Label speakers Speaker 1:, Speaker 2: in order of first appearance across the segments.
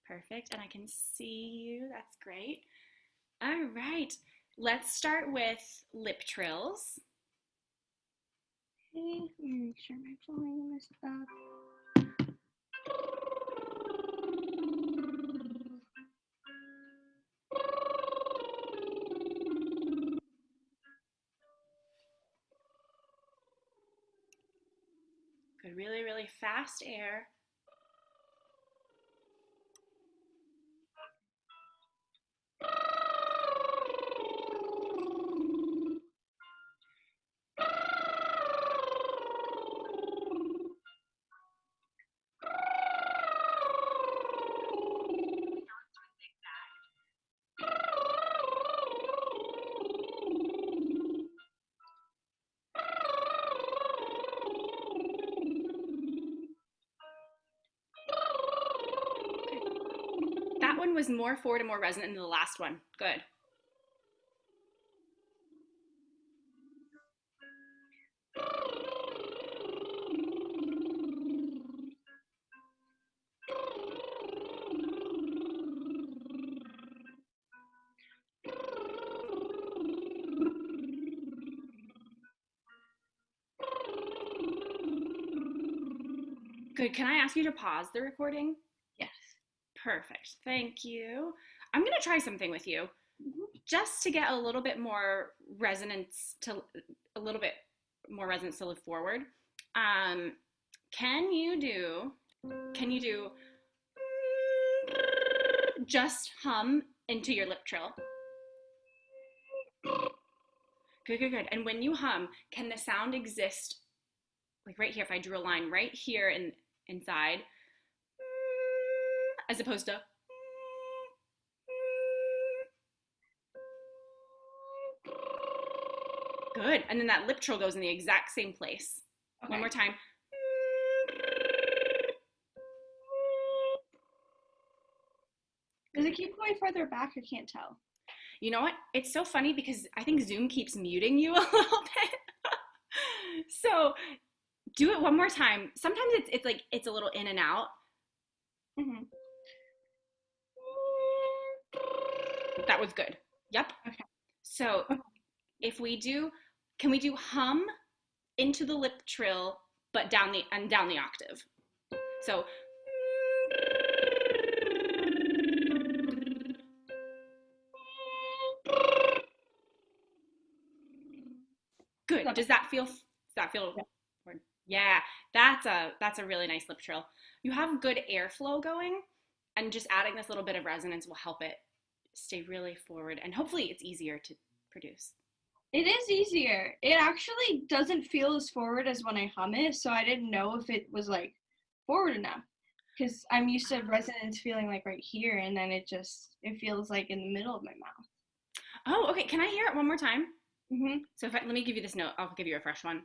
Speaker 1: Perfect. And I can see you. That's great. All right. Let's start with lip trills.
Speaker 2: Okay, let me make sure my volume is up.
Speaker 1: Good. Really, really fast air. That one was more forward and more resonant than the last one. Good. Good. Can I ask you to pause the recording?
Speaker 2: Yes.
Speaker 1: Perfect. Thank you. I'm going to try something with you just to get a little bit more resonance to live forward. Um, can you do just hum into your lip trill? Good, good, good. And when you hum, can the sound exist like right here? If I drew a line right here inside, as opposed to good. And then that lip trill goes in the exact same place. Okay. One more time.
Speaker 2: Does it keep going further back? I can't tell.
Speaker 1: You know what? It's so funny because I think Zoom keeps muting you a little bit. So do it one more time. Sometimes it's like it's a little in and out. Mm-hmm. That was good. Yep. Okay. So if we do, can we do hum into the lip trill, but down the octave? So good. Does that feel? Yeah, that's a really nice lip trill. You have good airflow going, and just adding this little bit of resonance will help it stay really forward, and hopefully it's easier to produce.
Speaker 2: It is easier. It actually doesn't feel as forward as when I hum it, so I didn't know if it was like forward enough. Because I'm used to resonance feeling like right here, and then it feels like in the middle of my mouth.
Speaker 1: Oh, okay. Can I hear it one more time? Mm-hmm. So let me give you this note. I'll give you a fresh one.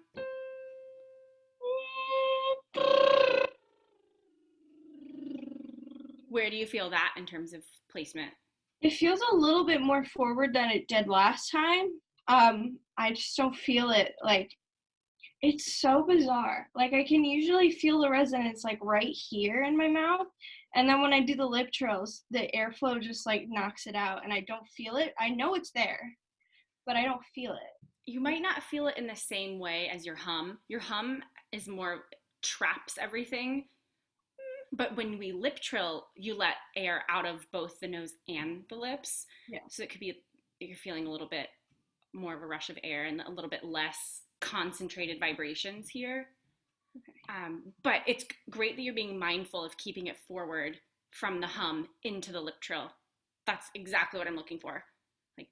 Speaker 1: Where do you feel that in terms of placement?
Speaker 2: It feels a little bit more forward than it did last time. I just don't feel it. Like, it's so bizarre. Like, I can usually feel the resonance like right here in my mouth, and then when I do the lip trills, the airflow just like knocks it out, and I don't feel it. I know it's there, but I don't feel it.
Speaker 1: You might not feel it in the same way as your hum. Your hum is more traps everything. But when we lip trill, you let air out of both the nose and the lips. Yeah. So it could be you're feeling a little bit more of a rush of air and a little bit less concentrated vibrations here. Okay. But it's great that you're being mindful of keeping it forward from the hum into the lip trill. That's exactly what I'm looking for. Like,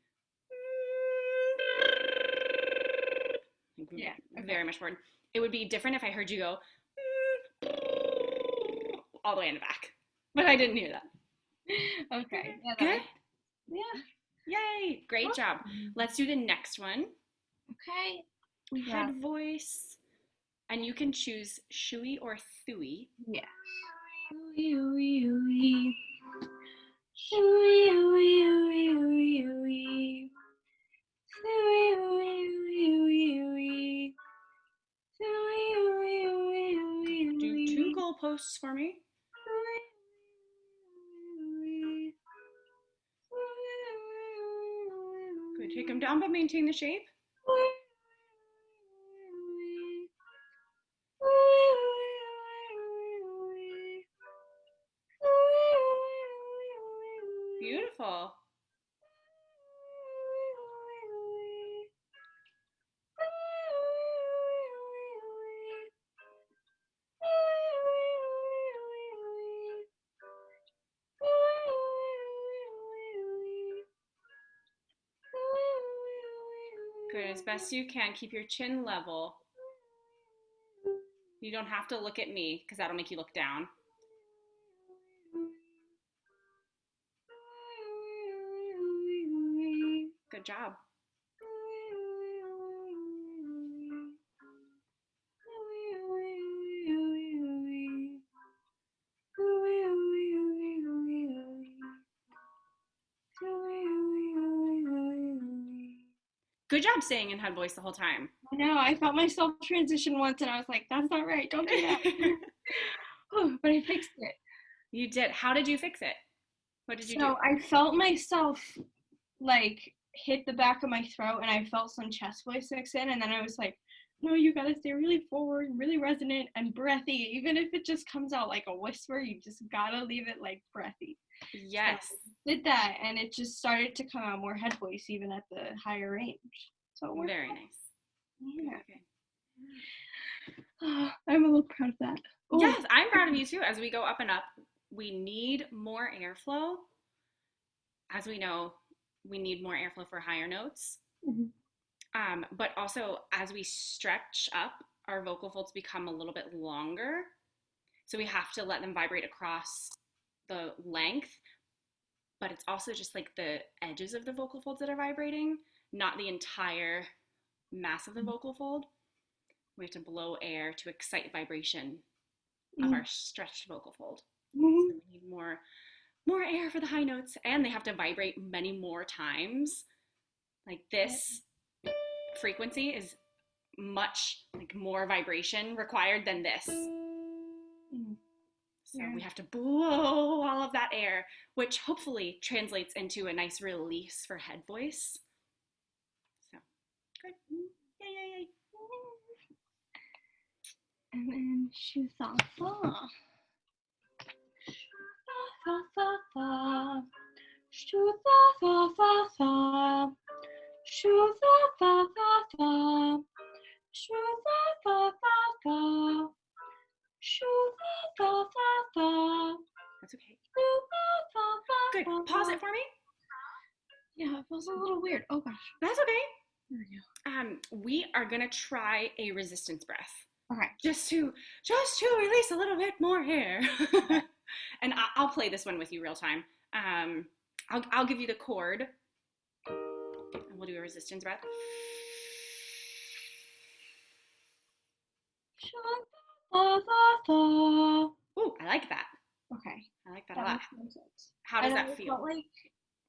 Speaker 1: yeah, okay. Very much forward. It would be different if I heard you go all the way in the back, but I didn't hear that.
Speaker 2: Okay. Yeah,
Speaker 1: good. Yeah. Yay. Great job. Let's do the next one.
Speaker 2: Okay.
Speaker 1: Head voice. And you can choose shui or thui.
Speaker 2: Yeah. Shui, ooey, ooey. Shui, ooey, ooey, ooey, ooey. Shui, ooey, ooey, ooey, ooey. Shui, ooey, ooey, ooey, ooey.
Speaker 1: Do 2 goalposts for me. Okay, come down, but maintain the shape. Beautiful. Good, as best you can, keep your chin level. You don't have to look at me because that'll make you look down. Good job. Good job staying in head voice the whole time.
Speaker 2: I know, I felt myself transition once and I was like, that's not right, don't do that. Oh, but I fixed it.
Speaker 1: You did. How did you fix it? What did you do?
Speaker 2: So I felt myself like hit the back of my throat and I felt some chest voice mix in, and then I was like, no, you gotta stay really forward, really resonant and breathy. Even if it just comes out like a whisper, you just gotta leave it like breathy.
Speaker 1: Yes.
Speaker 2: So I did that and it just started to come out more head voice even at the higher range. So it worked.
Speaker 1: Very nice.
Speaker 2: Yeah.
Speaker 1: Okay.
Speaker 2: I'm a little proud of that.
Speaker 1: Ooh. Yes, I'm proud of you too. As we go up and up, we need more airflow. As we know, we need more airflow for higher notes. Mm-hmm. But also, as we stretch up, our vocal folds become a little bit longer. So we have to let them vibrate across the length. But it's also just like the edges of the vocal folds that are vibrating, not the entire mass of the vocal fold. We have to blow air to excite vibration of our stretched vocal fold. Mm-hmm. So we need more air for the high notes, and they have to vibrate many more times. Like this frequency is much like more vibration required than this. So we have to blow all of that air, which hopefully translates into a nice release for head voice. So good. Yay, yay, yay.
Speaker 2: And then shu-fa-fa. Shu-fa-fa-fa. Shu-fa-fa-fa-fa. Shu-fa-fa-fa-fa. Shu-fa-fa-fa-fa. Shu-fa-fa-fa-fa.
Speaker 1: That's okay. Good. Pause it for me.
Speaker 2: Yeah, it feels a little weird. Oh gosh.
Speaker 1: That's okay.
Speaker 2: There we go.
Speaker 1: We are gonna try a resistance breath.
Speaker 2: Okay.
Speaker 1: Just to release a little bit more air. And I'll play this one with you real time. I'll give you the chord, and we'll do a resistance breath. Ooh, I like that.
Speaker 2: Okay.
Speaker 1: I like that a lot.
Speaker 2: Makes sense.
Speaker 1: How does that feel?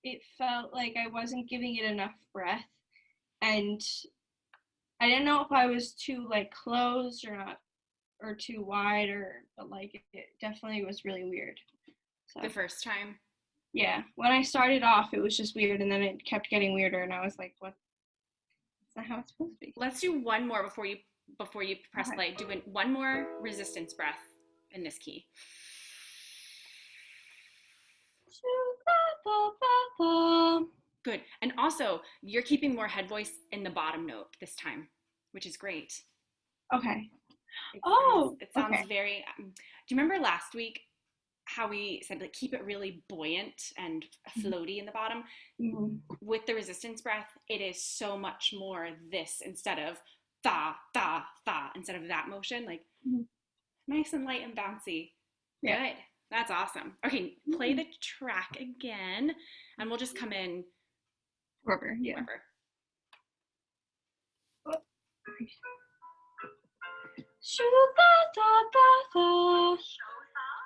Speaker 2: It felt like I wasn't giving it enough breath, and I didn't know if I was too like closed or not, or too wide, but like it definitely was really weird. So,
Speaker 1: the first time?
Speaker 2: Yeah. When I started off, it was just weird, and then it kept getting weirder, and I was like, what? That's not how it's supposed to be.
Speaker 1: Let's do one more before you press play. Do one more resistance breath in this key. Good. And also, you're keeping more head voice in the bottom note this time, which is great.
Speaker 2: Okay.
Speaker 1: It sounds
Speaker 2: okay.
Speaker 1: Very, do you remember last week how we said like keep it really buoyant and floaty in the bottom? Mm-hmm. With the resistance breath, it is so much more this instead of tha, tha, tha, instead of that motion, like nice and light and bouncy. Yeah. Good. That's awesome. Okay, play the track again, and we'll just come in
Speaker 2: wherever. Yeah.
Speaker 1: Wherever.
Speaker 2: Shoo-ba-da-ba-da.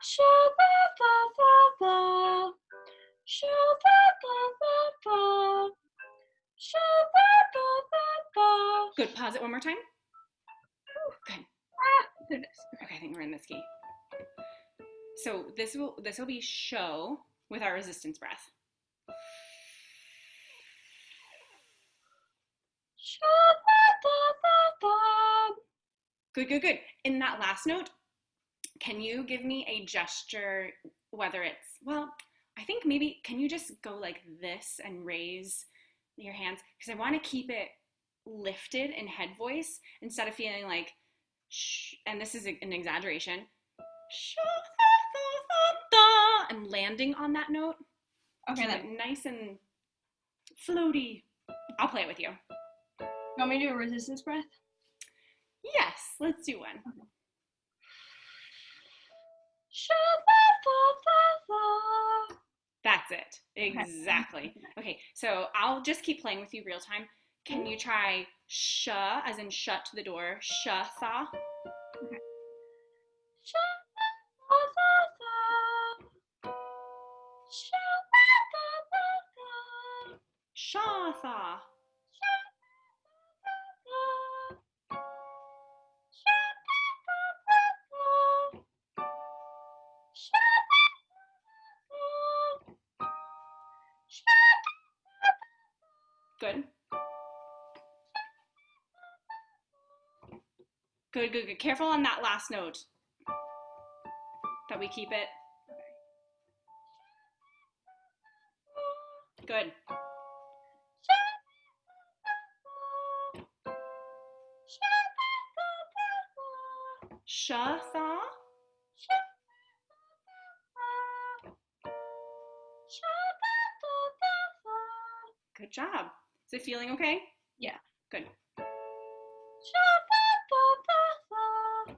Speaker 2: Shoo-ba-ba-ba-ba. Shoo-ba-ba-ba-ba. Shoo-ba-ba-ba-ba.
Speaker 1: Good. Pause it one more time. Good.
Speaker 2: Goodness.
Speaker 1: Okay, I think we're in this key. So this will be show with our resistance breath. Good, good, good. In that last note, can you give me a gesture, whether it's, well, I think maybe, can you just go like this and raise your hands? Because I want to keep it lifted in head voice instead of feeling like, shh, and this is an exaggeration, and landing on that note.
Speaker 2: Okay,
Speaker 1: Keep it nice and floaty. I'll play it with you.
Speaker 2: You want me to do a resistance breath?
Speaker 1: Yes, let's do one.
Speaker 2: Okay.
Speaker 1: That's it. Exactly. Okay, so I'll just keep playing with you real time. Can you try sh, as in shut the door, sh-tha?
Speaker 2: Okay.
Speaker 1: Sha-tha. Good. Good, good, good. Careful on that last note. That we keep it. Good. Sh-tha. Good job. Is it feeling okay?
Speaker 2: Yeah.
Speaker 1: Good.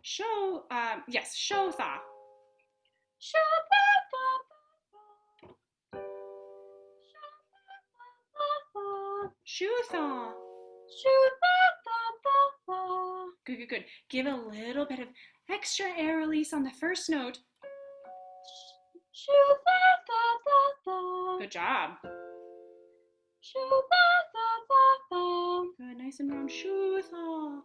Speaker 1: Show, yes, show-tha. Shoe-tha. Good, good, good. Give a little bit of extra air release on the first note. Good job. Good, nice and round. Shoe-tha.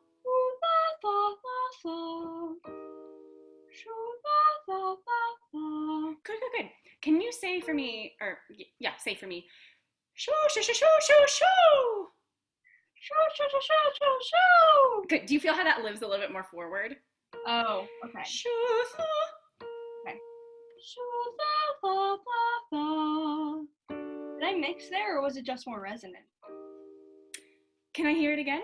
Speaker 1: Good, good, good. Can you say for me, or yeah, say for me, shoo, shoo, shoo, shoo, shoo, shoo. Good. Do you feel how that lives a little bit more forward?
Speaker 2: Oh, okay.
Speaker 1: Shoo-tha.
Speaker 2: Okay. Did I mix there, or was it just more resonant?
Speaker 1: Can I hear it again?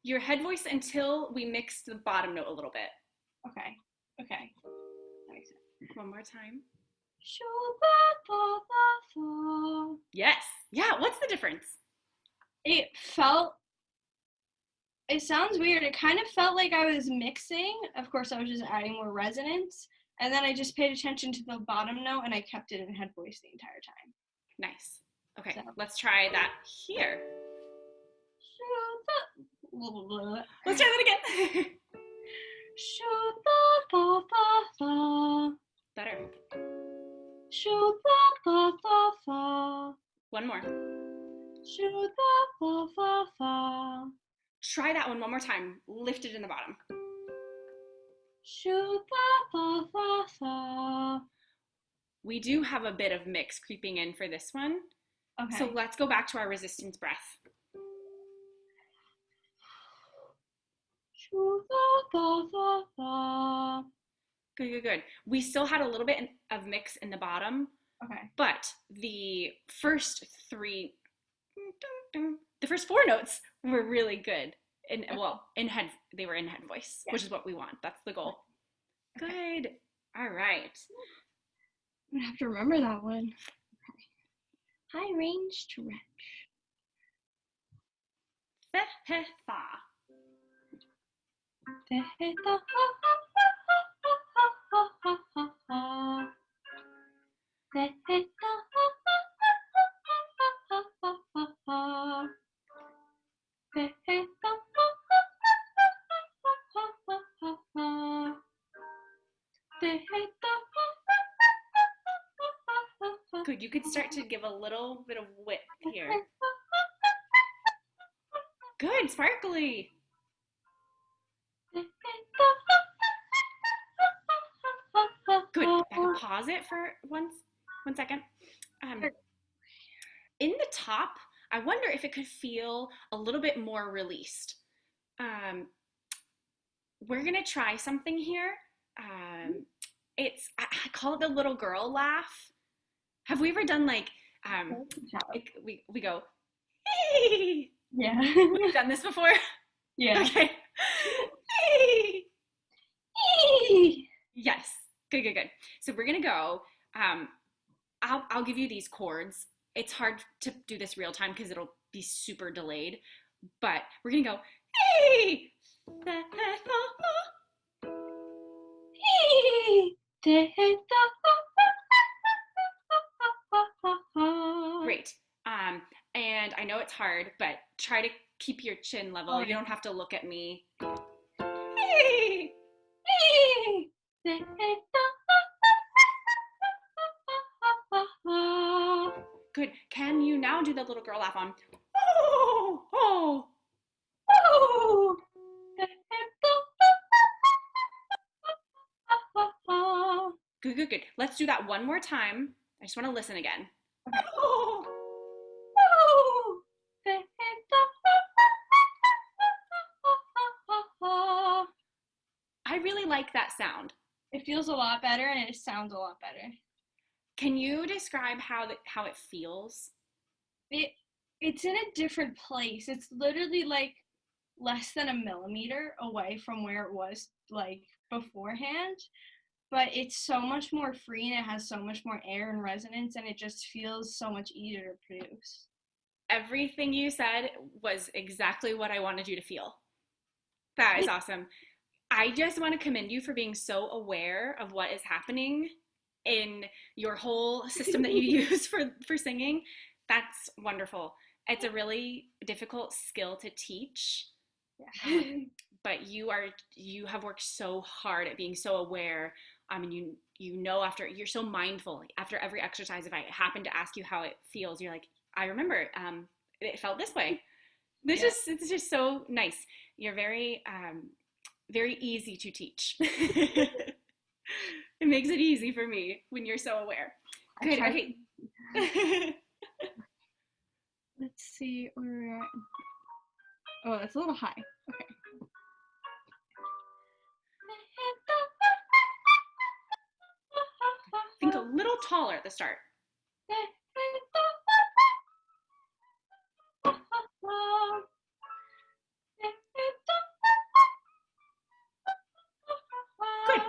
Speaker 1: Your head voice until we mix the bottom note a little bit.
Speaker 2: Okay. Okay. That makes sense.
Speaker 1: One more time. Yes. Yeah. What's the difference?
Speaker 2: It sounds weird. It kind of felt like I was mixing. Of course, I was just adding more resonance. And then I just paid attention to the bottom note and I kept it in head voice the entire time.
Speaker 1: Nice. Okay,
Speaker 2: So.
Speaker 1: Let's try that here. Let's try that again. Better. One more. Try that one more time. Lift it in the bottom. We do have a bit of mix creeping in for this one.
Speaker 2: Okay.
Speaker 1: So let's go back to our resistance breath. Good, good, good. We still had a little bit of mix in the bottom.
Speaker 2: Okay.
Speaker 1: But the first four notes were really good. And well, they were in head voice, yeah. Which is what we want. That's the goal. Okay. Good. All right.
Speaker 2: I'm gonna have to remember that one. Okay. High range stretch.
Speaker 1: Fe-he-fa.
Speaker 2: Fe-he-fa.
Speaker 1: Good, you could start to give a little bit of width here. Good, sparkly. Good, Becca, pause it for one second. In the top, I wonder if it could feel a little bit more released. Um, we're gonna try something here. I call it the little girl laugh. Have we ever done like we go, hey?
Speaker 2: Yeah.
Speaker 1: We've done this before.
Speaker 2: Yeah.
Speaker 1: Okay. Hey. Yes. Good, good, good. So we're gonna go. I'll give you these chords. It's hard to do this real time because it'll be super delayed. But we're gonna go. Hey. Great. And I know it's hard, but try to keep your chin level. You don't have to look at me. Hey. Good. Can you now do the little girl laugh on? Oh, oh, oh. Good, good, good. Let's do that one more time. I just want to listen again. Okay. Oh, oh. I really like that sound.
Speaker 2: It feels a lot better and it sounds a lot better.
Speaker 1: Can you describe how it feels?
Speaker 2: It's in a different place. It's literally like less than a millimeter away from where it was like beforehand, but it's so much more free and it has so much more air and resonance, and it just feels so much easier to produce.
Speaker 1: Everything you said was exactly what I wanted you to feel. That is awesome. I just want to commend you for being so aware of what is happening in your whole system that you use for singing. That's wonderful. It's a really difficult skill to teach.
Speaker 2: Yeah.
Speaker 1: But you have worked so hard at being so aware, and you know, after you're so mindful after every exercise. If I happen to ask you how it feels, you're like, I remember it felt this way. It's just so nice. You're very very easy to teach. It makes it easy for me when you're so aware. Good. Okay.
Speaker 2: Let's see where we're at. Oh, that's a little high. Okay.
Speaker 1: Think a little taller at the start. Good.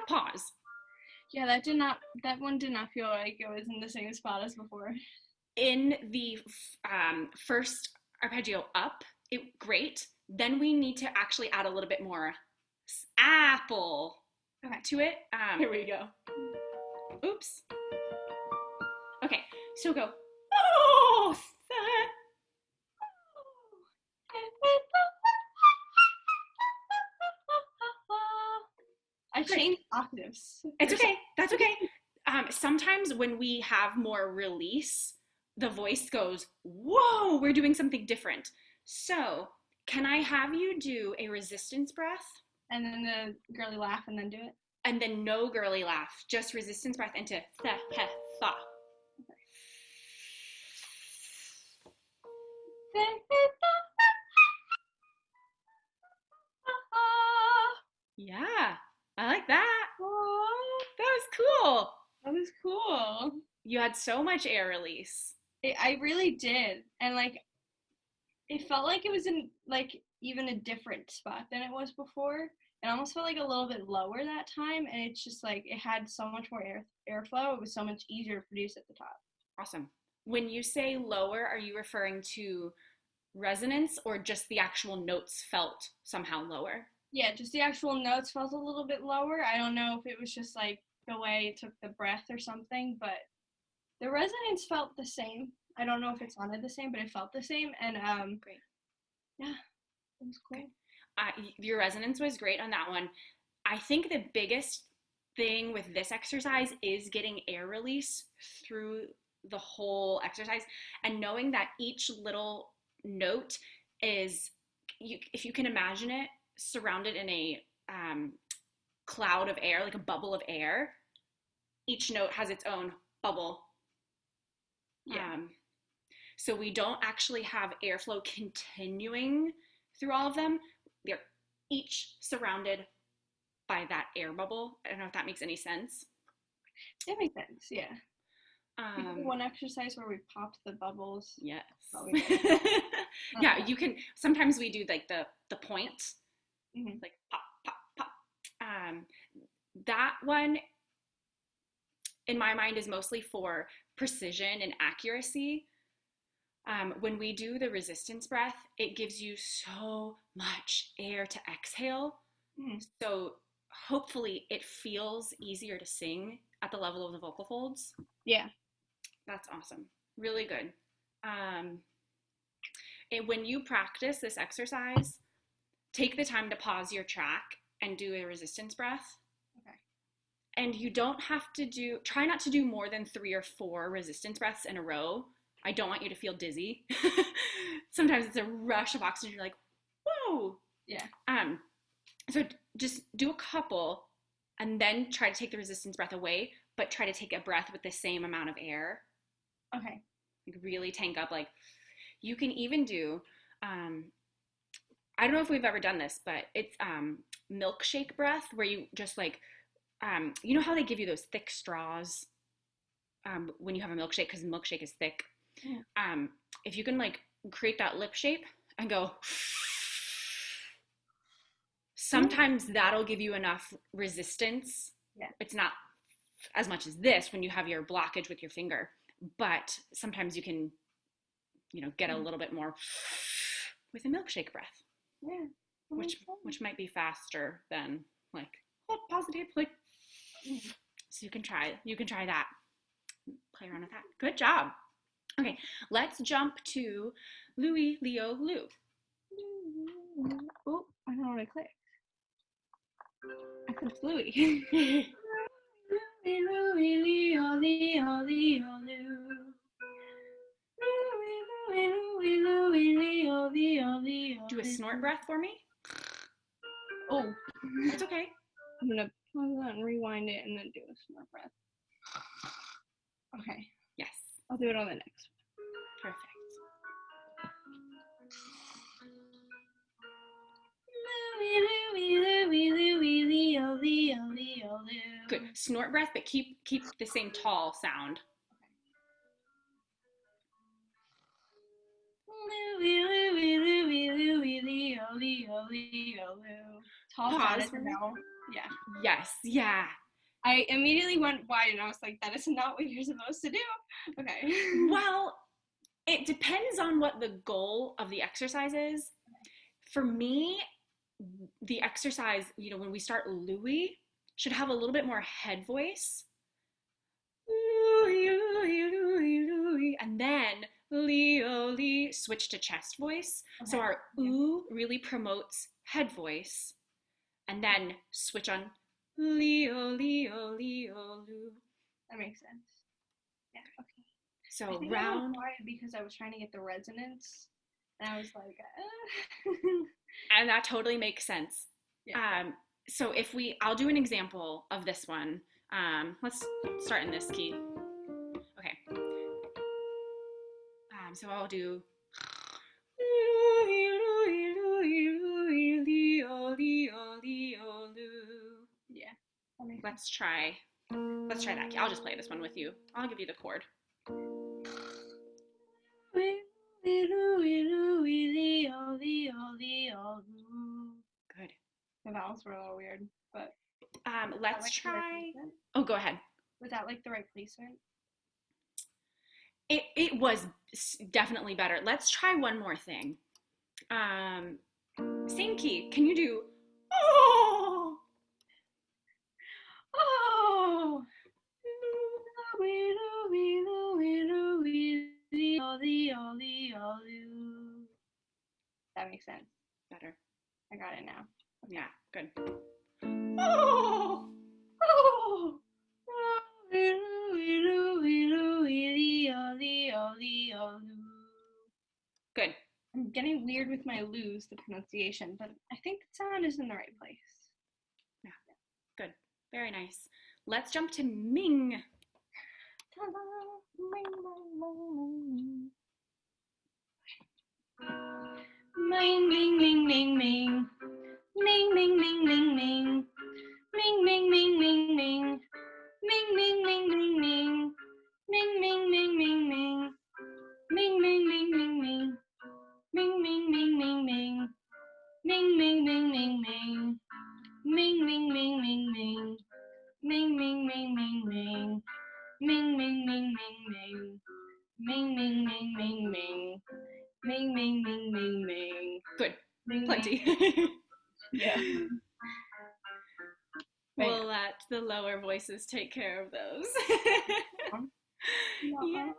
Speaker 1: Pause.
Speaker 2: Yeah, that one did not feel like it was in the same spot as before.
Speaker 1: In the first arpeggio up, great. Then we need to actually add a little bit more apple to it. Here we go. Oops. Okay, so go. Oh,
Speaker 2: I changed octaves.
Speaker 1: It's okay. That's okay. Sometimes when we have more release, the voice goes, whoa, we're doing something different. So can I have you do a resistance breath?
Speaker 2: And then the girly laugh and then do it?
Speaker 1: And then no girly laugh, just resistance breath into th, heh, tha. Yeah, I like that.
Speaker 2: Oh,
Speaker 1: that was cool.
Speaker 2: That was cool.
Speaker 1: You had so much air release.
Speaker 2: I really did. And like, it felt like it was in like even a different spot than it was before. It almost felt like a little bit lower that time, and it's just like it had so much more airflow. It was so much easier to produce at the top.
Speaker 1: Awesome. When you say lower, are you referring to resonance or just the actual notes felt somehow lower?
Speaker 2: Yeah, just the actual notes felt a little bit lower. I don't know if it was just like the way it took the breath or something, but the resonance felt the same. I don't know if it sounded the same, but it felt the same. And
Speaker 1: great.
Speaker 2: Yeah, it was cool.
Speaker 1: Your resonance was great on that one. I think the biggest thing with this exercise is getting air release through the whole exercise and knowing that each little note is, if you can imagine it, surrounded in a cloud of air, like a bubble of air. Each note has its own bubble. Yeah. So we don't actually have airflow continuing through all of them. They're each surrounded by that air bubble. I don't know if that makes any sense.
Speaker 2: That makes sense, yeah. One exercise where we popped the bubbles.
Speaker 1: Yes.
Speaker 2: Yeah,
Speaker 1: you can, sometimes we do like the point, like pop, pop, pop. That one, in my mind, is mostly for precision and accuracy. When we do the resistance breath, it gives you so much air to exhale. So hopefully it feels easier to sing at the level of the vocal folds.
Speaker 2: Yeah.
Speaker 1: That's awesome. Really good. And when you practice this exercise, take the time to pause your track and do a resistance breath.
Speaker 2: Okay.
Speaker 1: And you don't have to try not to do more than 3 or 4 resistance breaths in a row. I don't want you to feel dizzy. Sometimes it's a rush of oxygen. You're like, whoa.
Speaker 2: Yeah.
Speaker 1: So just do a couple and then try to take the resistance breath away, but try to take a breath with the same amount of air.
Speaker 2: Okay.
Speaker 1: Like really tank up. Like you can even do, I don't know if we've ever done this, but it's milkshake breath where you just like, you know how they give you those thick straws when you have a milkshake because the milkshake is thick. Yeah. If you can like create that lip shape and go, sometimes that'll give you enough resistance.
Speaker 2: Yeah.
Speaker 1: It's not as much as this when you have your blockage with your finger, but sometimes you can, get a little bit more with a milkshake breath.
Speaker 2: Yeah.
Speaker 1: Which might be faster than like positive, like. So you can try that. Play around with that. Good job. Okay, let's jump to Louie, Leo, Lou.
Speaker 2: Oh, I don't know what I clicked. I clicked Louie. Louie, Louie, Leo, Leo, Leo, Lou. Louie, Louie, Louie, Leo, Leo, Leo.
Speaker 1: Do a snort breath for me.
Speaker 2: Oh,
Speaker 1: that's okay.
Speaker 2: I'm gonna pause that and rewind it and then do a snort breath. Okay.
Speaker 1: Yes.
Speaker 2: I'll do it on the next
Speaker 1: one. Perfect.
Speaker 2: Louie, Louie, Louie, Leo, Leo, Leo, Lou.
Speaker 1: Good. Snort breath, but keep the same tall sound.
Speaker 2: Louie, Louie, Louie, Louie, Leo, Leo, Leo, Lou. Tall sound is no. Yeah.
Speaker 1: Yes. Yeah.
Speaker 2: I immediately went wide and I was like, that is not what you're supposed to do. Okay.
Speaker 1: Well, it depends on what the goal of the exercise is. For me, the exercise, when we start Louie, should have a little bit more head voice. Louie, Louie, Louie, Louie. And then Leo, Lee, switch to chest voice. Okay. So our ooh really promotes head voice. And then switch on Leo, Leo, Leo, Lou.
Speaker 2: That makes sense. Yeah, okay.
Speaker 1: So
Speaker 2: I think
Speaker 1: round.
Speaker 2: I went quiet because I was trying to get the resonance. And I was like,
Speaker 1: And that totally makes sense. Yeah. So I'll do an example of this one. Let's start in this key. Okay. So I'll do Louie, Louie, Louie, Louie, Leo, Leo, Leo, Lou.
Speaker 2: Yeah.
Speaker 1: Let's try that key. I'll just play this one with you. I'll give you the chord.
Speaker 2: Louie, Louie, Louie, Leo, Leo, Leo, Lou.
Speaker 1: Good.
Speaker 2: The vowels were a little weird, but
Speaker 1: let's try. Oh, go ahead.
Speaker 2: Was that like the right placement?
Speaker 1: It was definitely better. Let's try one more thing. Same key. Can you do oh?
Speaker 2: Oh. Louie, Louie, Louie, Louie, Leo, Leo, Leo, Lou. That makes sense.
Speaker 1: Better.
Speaker 2: I got it now.
Speaker 1: Okay. Yeah, good. Oh.
Speaker 2: Oh. Louie, Louie, Louie, Leo, Leo, Leo, Lou.
Speaker 1: Good.
Speaker 2: I'm getting weird with my Lou's, the pronunciation, but I think the sound is in the right place.
Speaker 1: Yeah. Good. Very nice. Let's jump to Ming.
Speaker 2: Ming, ming, ming, ming, ming. Ming, ming, ming, ming, ming. Ming, ming, ming, ming, ming. Ming, ming, ming, ming, ming. Ming, ming, ming, ming, ming. Ming, ming, ming, ming, ming. Ming, ming, ming, ming, ming. Ming, ming, ming, ming, ming. Ming, ming, ming, ming, ming. Ming, ming, ming, ming, ming. Ming, ming, ming, ming, ming. Ming, ming, ming, ming, ming. Ming, ming, ming, ming, ming.
Speaker 1: Good.
Speaker 2: Ming,
Speaker 1: Plenty.
Speaker 2: yeah.
Speaker 1: We'll let the lower voices take care of those. Yeah.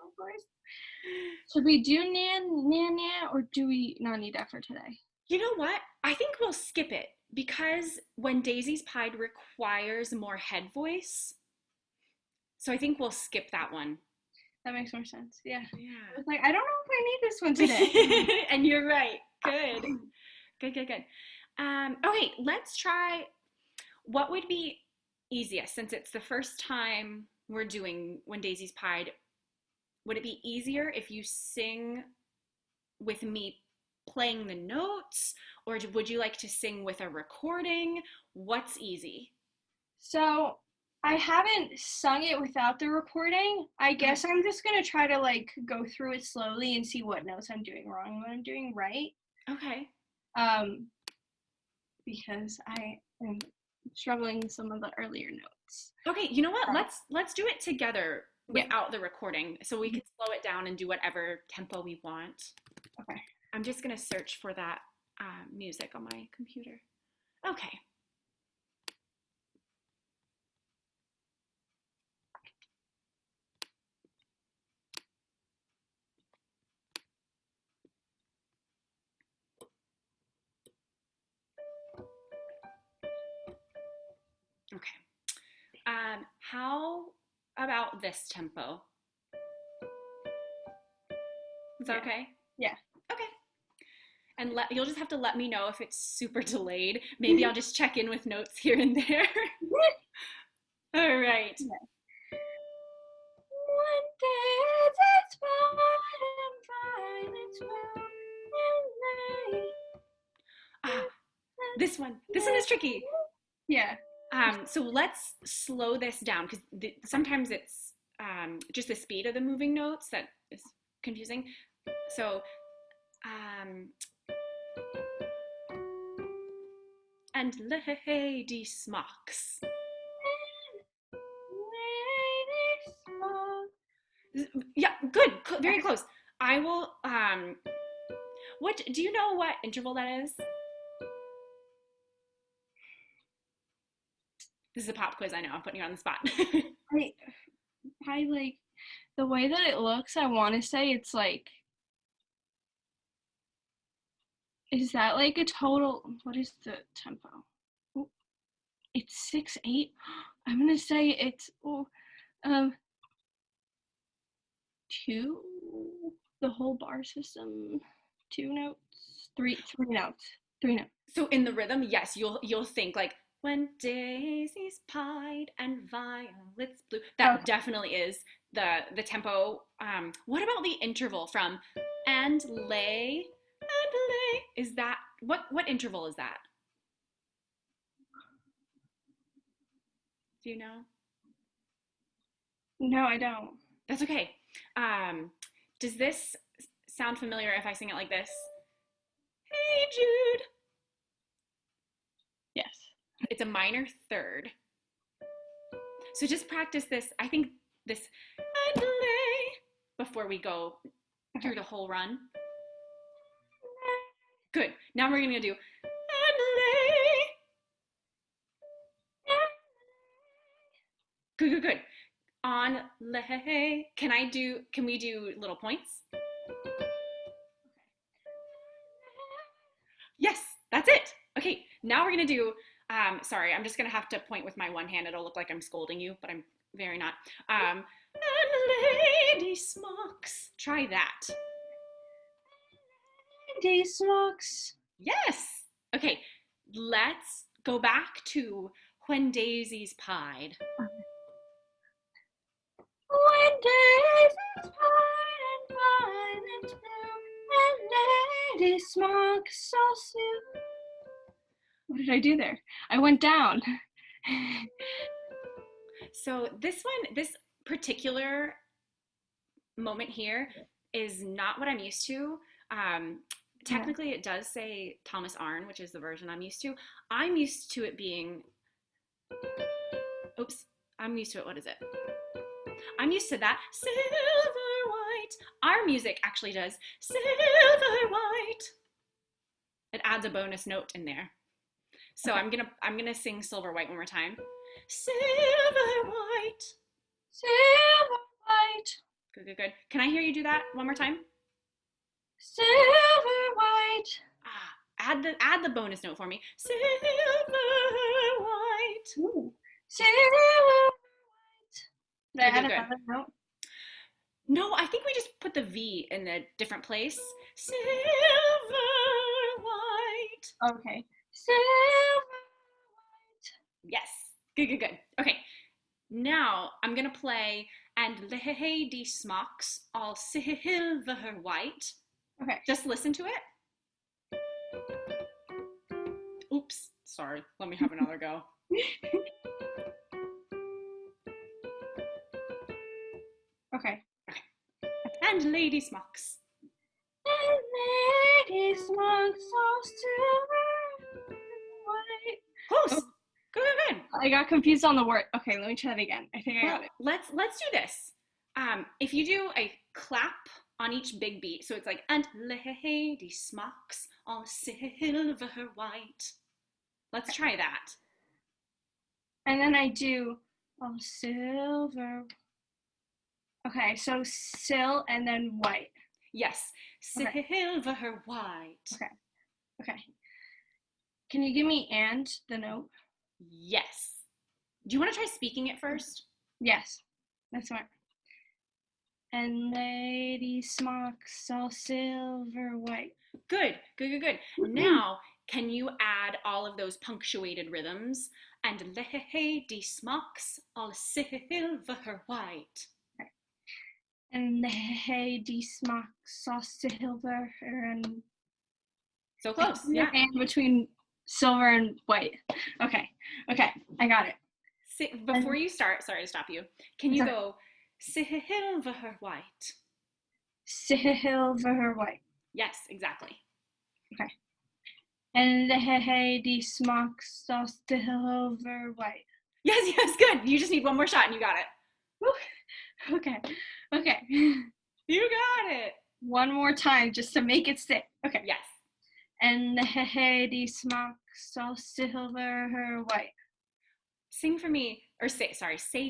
Speaker 2: Should we do nan, nan, nan, or do we not need that for today?
Speaker 1: You know what? I think we'll skip it because When Daisies Pied requires more head voice. So I think we'll skip that one.
Speaker 2: That makes more sense. Yeah.
Speaker 1: Yeah.
Speaker 2: I was like, I don't know if I need this one today.
Speaker 1: And you're right. Good. Good, good, good. Okay, let's try what would be easiest since it's the first time we're doing When Daisies Pied. Would it be easier if you sing with me playing the notes, or would you like to sing with a recording? What's easy?
Speaker 2: So I haven't sung it without the recording. I guess I'm just gonna try to like go through it slowly and see what notes I'm doing wrong and what I'm doing right.
Speaker 1: Okay.
Speaker 2: Because I am struggling with some of the earlier notes.
Speaker 1: Okay, you know what? Let's do it together without the recording, so we can slow it down and do whatever tempo we want.
Speaker 2: Okay.
Speaker 1: I'm just gonna search for that music on my computer. Okay. Okay. How about this tempo? Is that okay?
Speaker 2: Yeah.
Speaker 1: Okay. And you'll just have to let me know if it's super delayed. Maybe I'll just check in with notes here and there. All right.
Speaker 2: Yeah. One day it's fine, it's
Speaker 1: This one is tricky.
Speaker 2: Yeah.
Speaker 1: So let's slow this down because sometimes it's just the speed of the moving notes that is confusing. So, and lady smocks. Yeah, good. Very close. I will, what, do you know what interval that is? This is a pop quiz, I know. I'm putting you on the spot.
Speaker 2: I like, the way that it looks, I want to say it's like, is that like a total, what is the tempo? Oh, it's 6/8. I'm going to say it's, 2, the whole bar system, 2 notes, 3 notes, 3 notes.
Speaker 1: So in the rhythm, yes, you'll think like, when daisies pied and violets blew. That definitely is the tempo. What about the interval from and lay and lay? Is that what interval is that? Do you know?
Speaker 2: No, I don't.
Speaker 1: That's okay. Does this sound familiar if I sing it like this? Hey Jude.
Speaker 2: Yes.
Speaker 1: It's a minor third. So just practice this. I think this and lay before we go through the whole run. Good. Now we're gonna do and lay. Good, good, good. On lay. Can we do little points? Yes, that's it. Okay, now we're gonna do, sorry, I'm just gonna have to point with my one hand. It'll look like I'm scolding you, but I'm very not. And lady smocks. Try that.
Speaker 2: Lady smocks.
Speaker 1: Yes. Okay, let's go back to When Daisies Pied.
Speaker 2: When daisies pied and violets blew, And lady smocks all silver. What did I do there? I went down.
Speaker 1: So this particular moment here is not what I'm used to. Technically, it does say Thomas Arne, which is the version I'm used to. I'm used to it being, oops, I'm used to it. What is it? I'm used to that silver white. Our music actually does silver white. It adds a bonus note in there. So okay. I'm gonna sing Silver White one more time. Silver white.
Speaker 2: Silver white.
Speaker 1: Good, good, good. Can I hear you do that one more time?
Speaker 2: Silver white.
Speaker 1: Add the bonus note for me. Silver white.
Speaker 2: Ooh. Silver white. Did I add another note?
Speaker 1: No, I think we just put the V in a different place. Silver white.
Speaker 2: Okay. Silver white.
Speaker 1: Yes. Good, good, good. Okay. Now I'm gonna play and lady smocks all silver white.
Speaker 2: Okay.
Speaker 1: Just listen to it. Oops. Sorry. Let me have another go.
Speaker 2: Okay.
Speaker 1: And lady smocks.
Speaker 2: And lady smocks all silver white.
Speaker 1: Close. Oh. Good, good, good.
Speaker 2: I got confused on the word. Okay, let me try that again. I think I got it.
Speaker 1: Let's do this. If you do a clap on each big beat, so it's like, and lady smocks all silver white. Let's try that.
Speaker 2: And then I do all silver. Okay, so sil and then white.
Speaker 1: Yes, silver white.
Speaker 2: Okay. Can you give me and the note?
Speaker 1: Yes. Do you want to try speaking it first?
Speaker 2: Yes, that's smart. And lady smocks all silver white.
Speaker 1: Good, good, good, good. Now, can you add all of those punctuated rhythms? And lady smocks all silver white.
Speaker 2: Okay. And lady smocks all silver and...
Speaker 1: So close, yeah.
Speaker 2: And between silver and white. Okay, I got it.
Speaker 1: Before you start, sorry to stop you, can you go silver white?
Speaker 2: Silver white.
Speaker 1: Yes, exactly.
Speaker 2: Okay. And lady smocks all silver white.
Speaker 1: Yes, good. You just need one more shot and you got it.
Speaker 2: Woo. Okay.
Speaker 1: You got it.
Speaker 2: One more time just to make it stick. Okay.
Speaker 1: Yes.
Speaker 2: And lady smocks all silver white.
Speaker 1: Sing for me, or say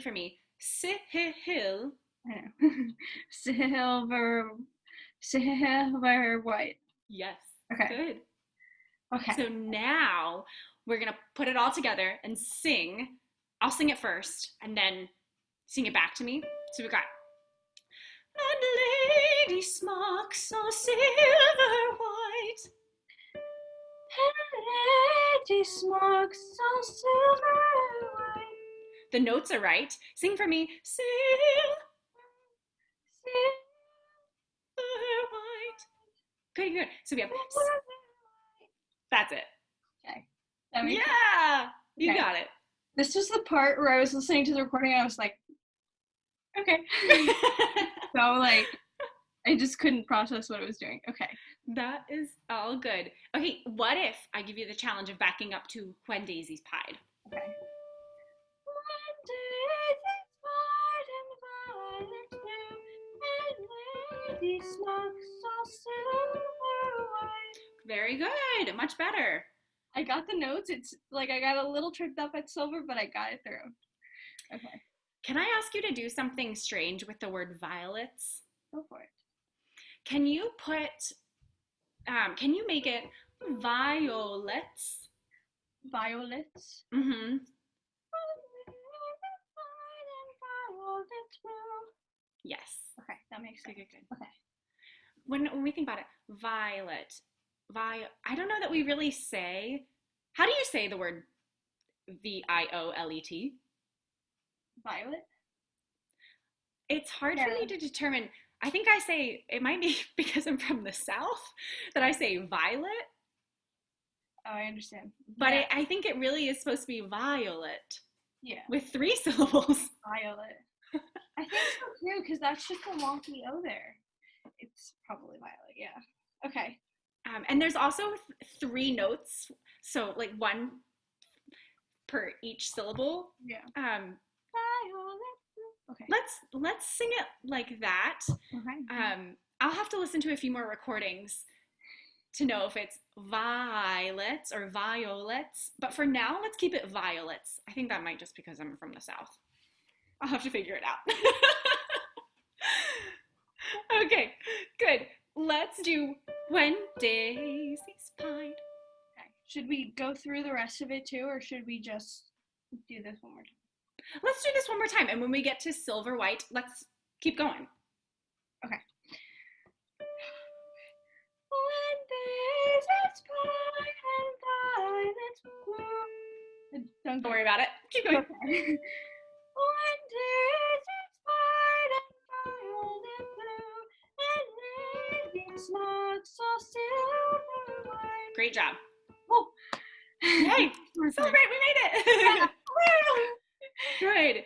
Speaker 1: for me. Sil.
Speaker 2: I know. Silver white.
Speaker 1: Yes.
Speaker 2: Okay.
Speaker 1: Good.
Speaker 2: Okay.
Speaker 1: So now we're going to put it all together and sing. I'll sing it first and then sing it back to me. So we got, and lady smocks all silver white.
Speaker 2: Lady smocks all silver white.
Speaker 1: The notes are right. Sing for me. Silver white. Good. So we have. That's it.
Speaker 2: Okay.
Speaker 1: Yeah, you got it.
Speaker 2: This was the part where I was listening to the recording and I was like, okay. So like, I just couldn't process what it was doing. Okay.
Speaker 1: That is all good. Okay, what if I give you the challenge of backing up to When Daisies Pied?
Speaker 2: Okay. When daisies pied and violets blue, and lady smocks all silver white.
Speaker 1: Very good. Much better.
Speaker 2: I got the notes. It's like I got a little tripped up at silver, but I got it through. Okay.
Speaker 1: Can I ask you to do something strange with the word violets?
Speaker 2: Go for it.
Speaker 1: Can you make it violets?
Speaker 2: Violets?
Speaker 1: Mm-hmm. Yes.
Speaker 2: Okay, that makes sense.
Speaker 1: Good.
Speaker 2: Okay.
Speaker 1: When we think about it, violet. I don't know that we really say. How do you say the word violet?
Speaker 2: Violet?
Speaker 1: It's hard for me to determine. I think I say, it might be because I'm from the South that I say violet,
Speaker 2: Oh, I understand.
Speaker 1: but
Speaker 2: Yeah.
Speaker 1: I think it really is supposed to be violet
Speaker 2: Yeah.
Speaker 1: with 3 syllables.
Speaker 2: Violet. I think so too, because that's just a wonky O there. It's probably violet, yeah. Okay.
Speaker 1: And there's also 3 notes, so like one per each syllable.
Speaker 2: Yeah.
Speaker 1: Violet.
Speaker 2: Okay.
Speaker 1: Let's sing it like that.
Speaker 2: Okay.
Speaker 1: I'll have to listen to a few more recordings to know if it's violets or violets. But for now, let's keep it violets. I think that might just because I'm from the South. I'll have to figure it out. Okay, good. Let's do When Daisies Pied.
Speaker 2: Okay. Should we go through the rest of it too, or should we just do this one more time?
Speaker 1: Let's do this one more time. And when we get to Silver White, let's keep going.
Speaker 2: Okay. When daisies pied and violets blue.
Speaker 1: Don't worry about it. Keep going.
Speaker 2: Okay. When daisies pied and violet blue, and ladies look so silver white.
Speaker 1: Great job.
Speaker 2: Oh.
Speaker 1: Yay! Celebrate, we made it! Good.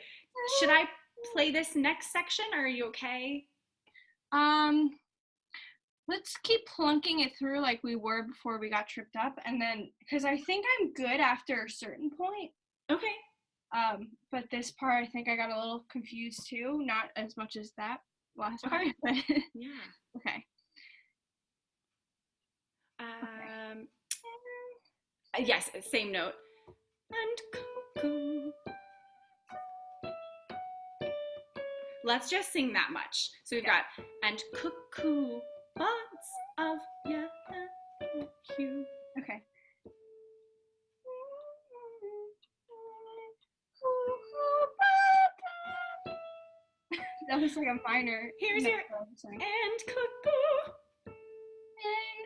Speaker 1: Should I play this next section, or are you okay?
Speaker 2: Let's keep plunking it through like we were before we got tripped up, and then, because I think I'm good after a certain point.
Speaker 1: Okay.
Speaker 2: But this part, I think I got a little confused too. Not as much as that last part, but
Speaker 1: Yeah.
Speaker 2: okay.
Speaker 1: Yes, same note. And cuckoo. Let's just sing that much. So we've got and cuckoo buds of yellow hue.
Speaker 2: Okay. That was like a minor.
Speaker 1: Here's your and cuckoo.
Speaker 2: And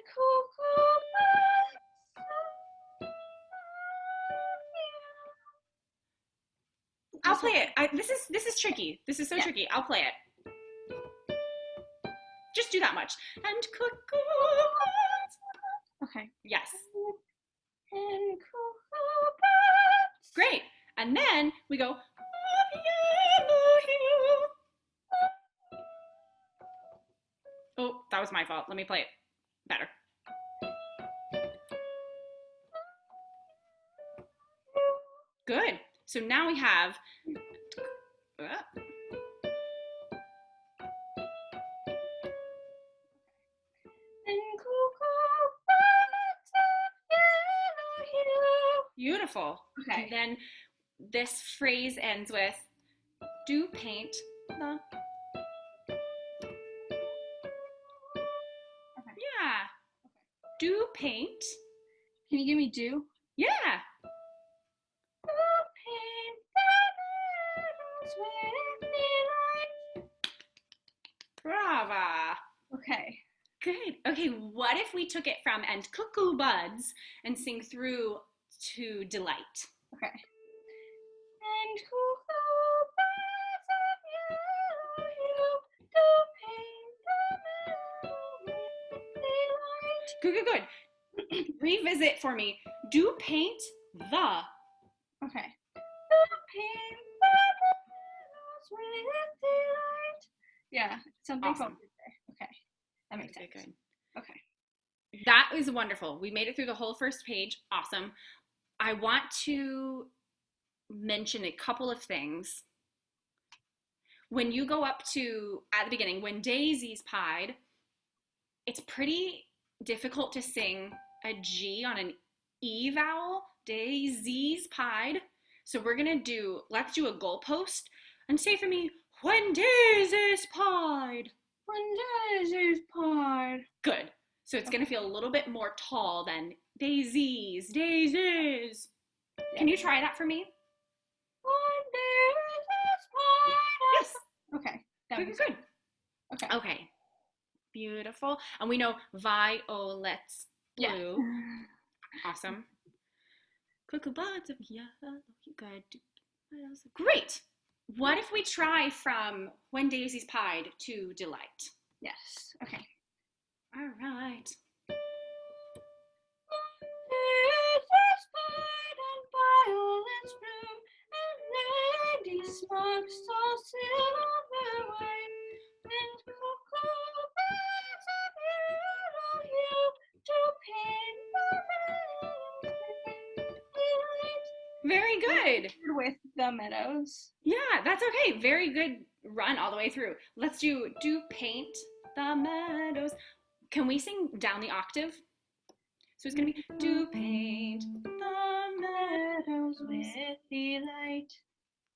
Speaker 2: cuckoo buds.
Speaker 1: I'll play it. This is tricky. This is so tricky. I'll play it. Just do that much. And cuckoo buds.
Speaker 2: Okay.
Speaker 1: Yes.
Speaker 2: And cuckoo buds.
Speaker 1: Great. And then we go yellow hue. Oh, that was my fault. Let me play it better. Good. So now we have beautiful.
Speaker 2: Okay.
Speaker 1: And then this phrase ends with do paint the.
Speaker 2: Okay.
Speaker 1: Yeah. Do paint.
Speaker 2: Can you give me do?
Speaker 1: Yeah.
Speaker 2: Do paint the meadows with delight.
Speaker 1: Brava.
Speaker 2: Okay.
Speaker 1: Good. Okay, what if we took it from and cuckoo buds and sing through to delight?
Speaker 2: Okay. And cuckoo buds of yellow hue, do paint the meadow with delight.
Speaker 1: Good, good, good. Revisit for me. Do paint the.
Speaker 2: Okay. Do paint the meadows with delight. Yeah, something
Speaker 1: Awesome.
Speaker 2: fun there. Okay. That makes sense.
Speaker 1: Good.
Speaker 2: Okay.
Speaker 1: That is wonderful. We made it through the whole first page. Awesome. I want to mention a couple of things. When you go up to, at the beginning, when Daisies pied, it's pretty difficult to sing a G on an E vowel. Daisies pied. So we're going to let's do a goalpost and say for me, when Daisies pied.
Speaker 2: When daisies pied.
Speaker 1: Good. So it's going to feel a little bit more tall than daisies, daisies. Can you try that for me?
Speaker 2: When daisies pied.
Speaker 1: Yes.
Speaker 2: Okay. That
Speaker 1: Good,
Speaker 2: was
Speaker 1: good.
Speaker 2: Okay.
Speaker 1: Okay. Beautiful. And we know violets blue.
Speaker 2: Yeah.
Speaker 1: Awesome. Cuckoo buds of yellow. Good. Great. What if we try from When Daisies Pied to Delight?
Speaker 2: Yes. Okay.
Speaker 1: All right.
Speaker 2: Daisies pied and violets bloom, and ladies smokes all silver white, and cuckoo birds of yellow hue to paint the meadows delight.
Speaker 1: Very good.
Speaker 2: With the meadows.
Speaker 1: Yeah, that's okay. Very good run all the way through. Let's do paint the meadows. Can we sing down the octave? So it's gonna be do paint the meadows
Speaker 2: with delight.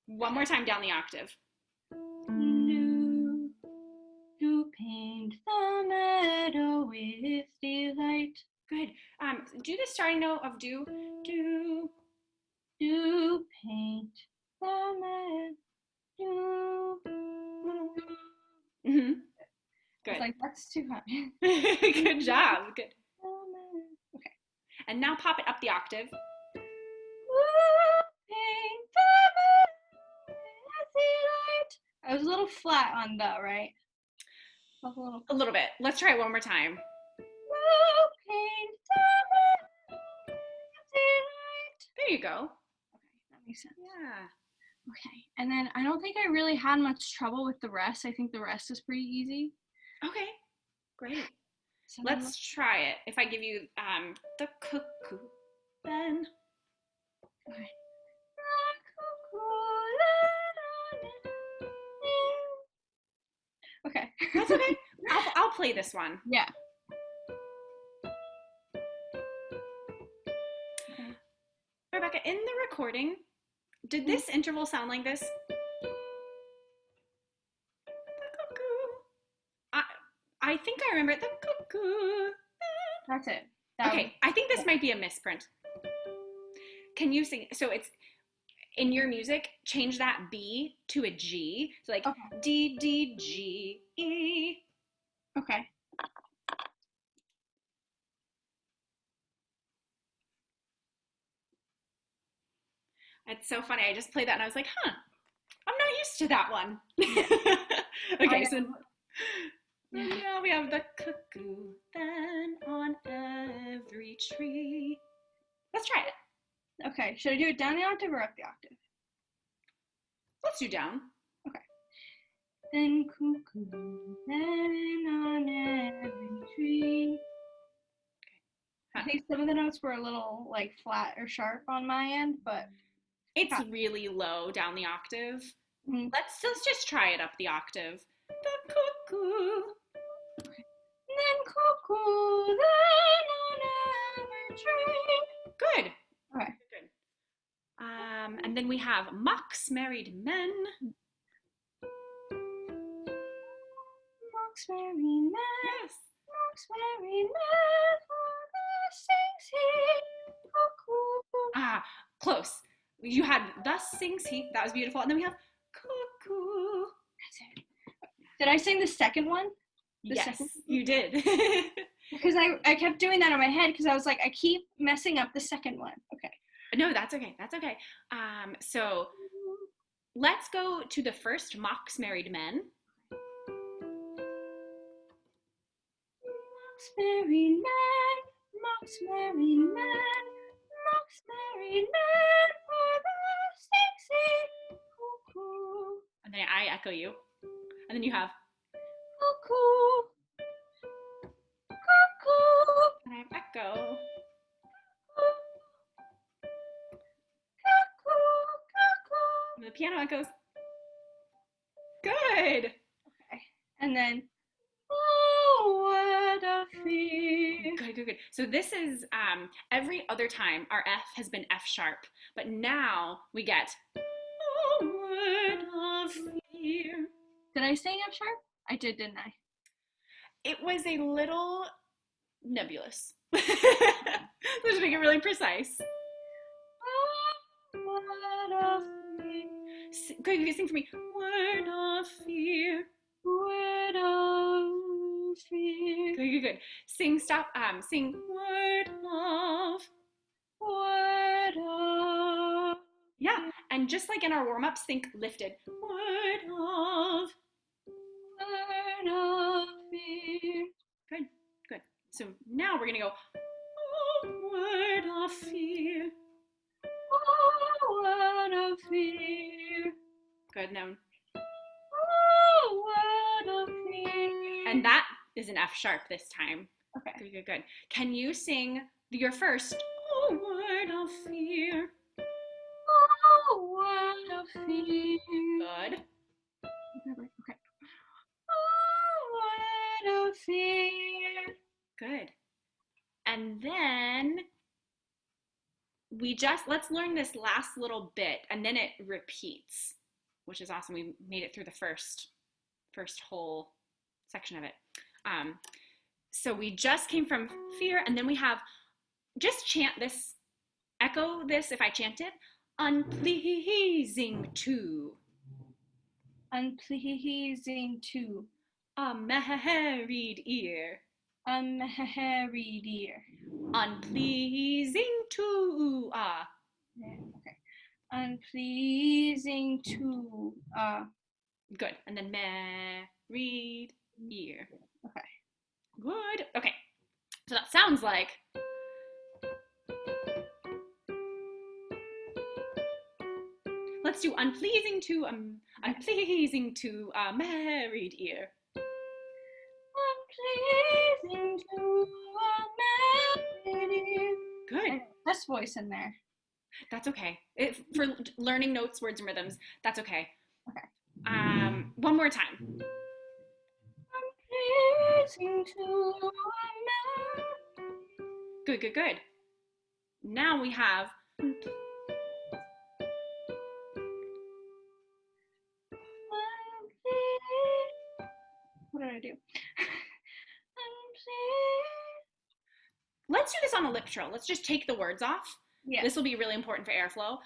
Speaker 1: One more time down the octave.
Speaker 2: Do paint the meadow with delight.
Speaker 1: Good. Do the starting note of do.
Speaker 2: Do paint the meadow.
Speaker 1: Mm-hmm. Good.
Speaker 2: It's like, that's too high.
Speaker 1: Good job. Good.
Speaker 2: Okay.
Speaker 1: And now pop it up the octave.
Speaker 2: Paint the meadow with delight. I was a little flat on the, right?
Speaker 1: A little bit. Let's try it one more time.
Speaker 2: Paint the meadow with delight.
Speaker 1: There you go.
Speaker 2: Okay, that makes sense.
Speaker 1: Yeah.
Speaker 2: Okay, and then I don't think I really had much trouble with the rest. I think the rest is pretty easy.
Speaker 1: Okay, great.
Speaker 2: So
Speaker 1: Let's try it. If I give you the cuckoo, then.
Speaker 2: Okay. Okay.
Speaker 1: That's okay. I'll play this one.
Speaker 2: Yeah.
Speaker 1: Rebecca, in the recording, did this interval sound like this? I think I remember the cuckoo.
Speaker 2: That's it.
Speaker 1: Okay, I think this might be a misprint. Can you sing? So it's in your music, change that B to a G. So like D, D, G, E.
Speaker 2: Okay.
Speaker 1: It's so funny. I just played that and I was like, huh, I'm not used to that one. Okay, so now we have the cuckoo then on every tree. Let's try it.
Speaker 2: Okay, should I do it down the octave or up the octave?
Speaker 1: Let's do down.
Speaker 2: Okay. Then cuckoo, then on every tree. I think some of the notes were a little like flat or sharp on my end, but
Speaker 1: it's really low down the octave.
Speaker 2: Mm-hmm.
Speaker 1: Let's just try it up the octave. The cuckoo.
Speaker 2: Okay. Then cuckoo, then on every tree.
Speaker 1: Good.
Speaker 2: Okay.
Speaker 1: Good. And then we have Mock's Married Men.
Speaker 2: Mock's married men.
Speaker 1: Yes.
Speaker 2: Mock's married men, for thus sings he. Cuckoo.
Speaker 1: Close. You had thus sings he. That was beautiful. And then we have cuckoo.
Speaker 2: That's it. Did I sing the second one?
Speaker 1: Yes, you did.
Speaker 2: Because I kept doing that in my head because I was like, I keep messing up the second one. Okay.
Speaker 1: No, that's okay. That's okay. So let's go to the first Mock's Married Men.
Speaker 2: Mock's married men, Mock's married men, Mock's married men, for the sings he. Cuckoo.
Speaker 1: And then I echo you. And then you have
Speaker 2: Cuckoo. Cuckoo.
Speaker 1: and I have echo. And the piano echoes. Good.
Speaker 2: Okay. And then, oh, what a fear.
Speaker 1: Good. So this is every other time our F has been F sharp, but now we get a word of fear.
Speaker 2: Did I sing F sharp? I did, didn't I?
Speaker 1: It was a little nebulous. Let's make it really precise.
Speaker 2: Oh, what a fear.
Speaker 1: Good, you can sing for me. Word of fear.
Speaker 2: Word of fear.
Speaker 1: Good. Sing, stop, sing word of.
Speaker 2: Word of.
Speaker 1: Yeah, and And just like in our warm-ups, think lifted. Word of.
Speaker 2: Word of fear.
Speaker 1: Good, good. So now we're gonna go, oh, word of fear.
Speaker 2: Oh, word of fear.
Speaker 1: Good, now.
Speaker 2: Oh, word of fear.
Speaker 1: And that is an F sharp this time.
Speaker 2: Okay.
Speaker 1: Good, good, good. Can you sing your first, oh, word of fear?
Speaker 2: Oh, word of fear.
Speaker 1: Good.
Speaker 2: Okay. Oh, word of fear.
Speaker 1: Good. And then let's learn this last little bit, and then it repeats, which is awesome. We made it through the first whole section of it. So we just came from fear, and then we have, just chant this, echo this if I chant it. Unpleasing to.
Speaker 2: Unpleasing to.
Speaker 1: A married ear.
Speaker 2: Unmarried ear.
Speaker 1: Unpleasing to.
Speaker 2: Yeah, okay. Unpleasing to.
Speaker 1: Good. And then married ear.
Speaker 2: Okay.
Speaker 1: Good. Okay. So that sounds like. Let's do unpleasing to a married ear.
Speaker 2: Unpleasing to a married ear.
Speaker 1: Good.
Speaker 2: This voice in there.
Speaker 1: That's okay. For learning notes, words, and rhythms, that's okay.
Speaker 2: Okay.
Speaker 1: One more time.
Speaker 2: Unpleasing to a married.
Speaker 1: Good, good, good. Now we have.
Speaker 2: What did I do?
Speaker 1: Let's do this on a lip trill. Let's just take the words off.
Speaker 2: Yeah.
Speaker 1: This will be really important for airflow.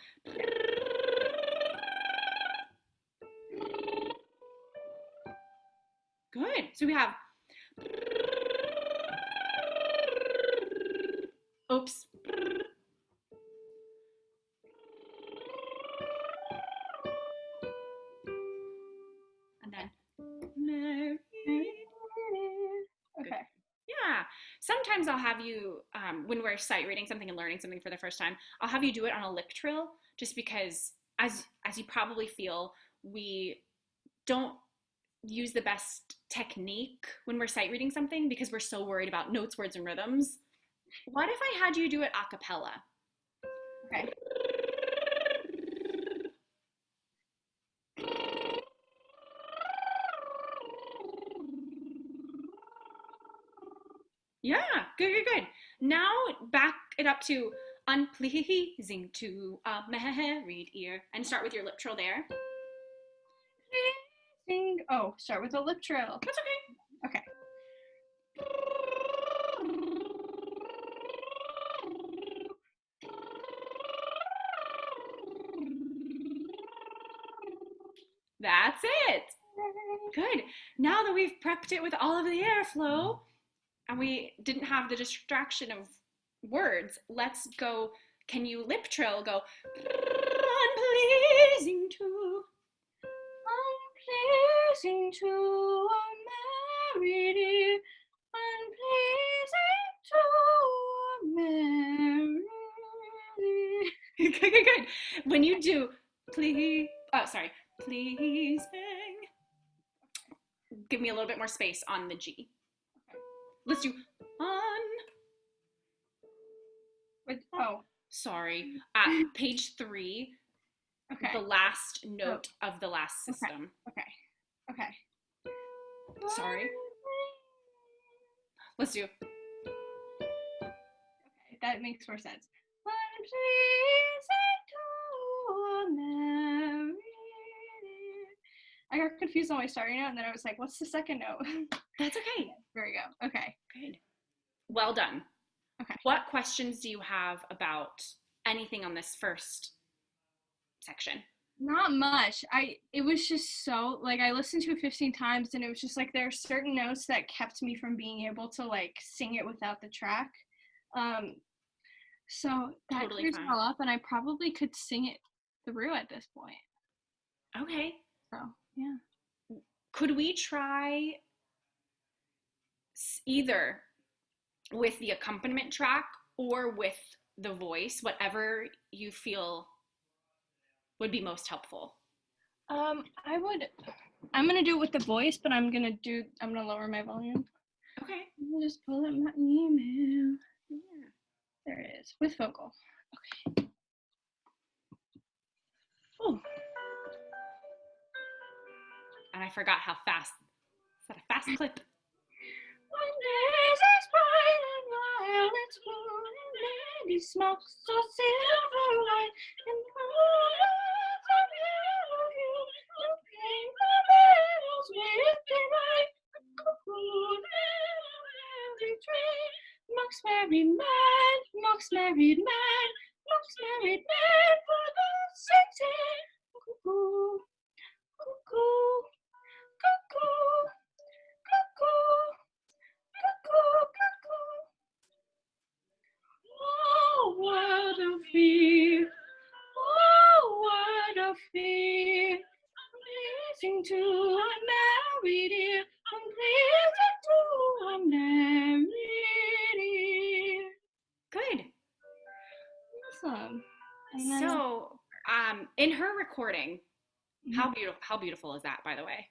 Speaker 1: Good. So we have. Oops. And then.
Speaker 2: Okay.
Speaker 1: Yeah. Sometimes I'll have you, when we're sight reading something and learning something for the first time, I'll have you do it on a lip trill, just because, as you probably feel, we don't use the best technique when we're sight reading something because we're so worried about notes, words, and rhythms. What if I had you do it a cappella?
Speaker 2: Okay.
Speaker 1: Yeah, good, good, good. Now back it up to unpleasing to a married ear, and start with your lip trill there.
Speaker 2: Oh, start with a lip trill.
Speaker 1: That's okay.
Speaker 2: Okay.
Speaker 1: That's it. Good. Now that we've prepped it with all of the airflow, and we didn't have the distraction of words, let's go. Can you lip trill? Go. Unpleasing to.
Speaker 2: Unpleasing to a married ear. Unpleasing to a married ear.
Speaker 1: Good, good, good. When you do, pleasing. Give me a little bit more space on the G.
Speaker 2: Okay.
Speaker 1: Let's do on. Sorry. At page 3,
Speaker 2: Okay.
Speaker 1: the last note of the last system.
Speaker 2: Okay.
Speaker 1: Sorry. Let's do.
Speaker 2: Okay, that makes more sense. Unpleasing to a married ear. I got confused on my starting note, and then I was like, what's the second note?
Speaker 1: That's okay.
Speaker 2: There we go. Okay.
Speaker 1: Good. Well done.
Speaker 2: Okay.
Speaker 1: What questions do you have about anything on this first section?
Speaker 2: Not much. It was just so, like, I listened to it 15 times, and it was just like there are certain notes that kept me from being able to, like, sing it without the track. So that
Speaker 1: Totally
Speaker 2: clears
Speaker 1: fine.
Speaker 2: it all up, and I probably could sing it through at this point.
Speaker 1: Okay.
Speaker 2: So, yeah.
Speaker 1: Could we try either with the accompaniment track or with the voice, whatever you feel would be most helpful?
Speaker 2: I'm gonna do it with the voice, but I'm gonna lower my volume.
Speaker 1: Okay.
Speaker 2: I'll just pull up my email.
Speaker 1: Yeah.
Speaker 2: There it is, with vocal. Okay. Oh.
Speaker 1: And I forgot how fast. Is that a fast clip?
Speaker 2: When daisies bright and violets bloom, and lady smokes so silver white, and bullets of yellow hue, and pink the meadows with delight. Cuckoo, little every tree, Monk's merry man, Monk's married man, Monk's married man for the city. Cuckoo, cuckoo, cuckoo, cuckoo. Cuckoo, cuckoo. Oh, what a fear. Oh, what a fear. Pleasing to a merry dear. Pleasing to a merry dear.
Speaker 1: Good.
Speaker 2: Awesome.
Speaker 1: So, in her recording, how beautiful is that, by the way?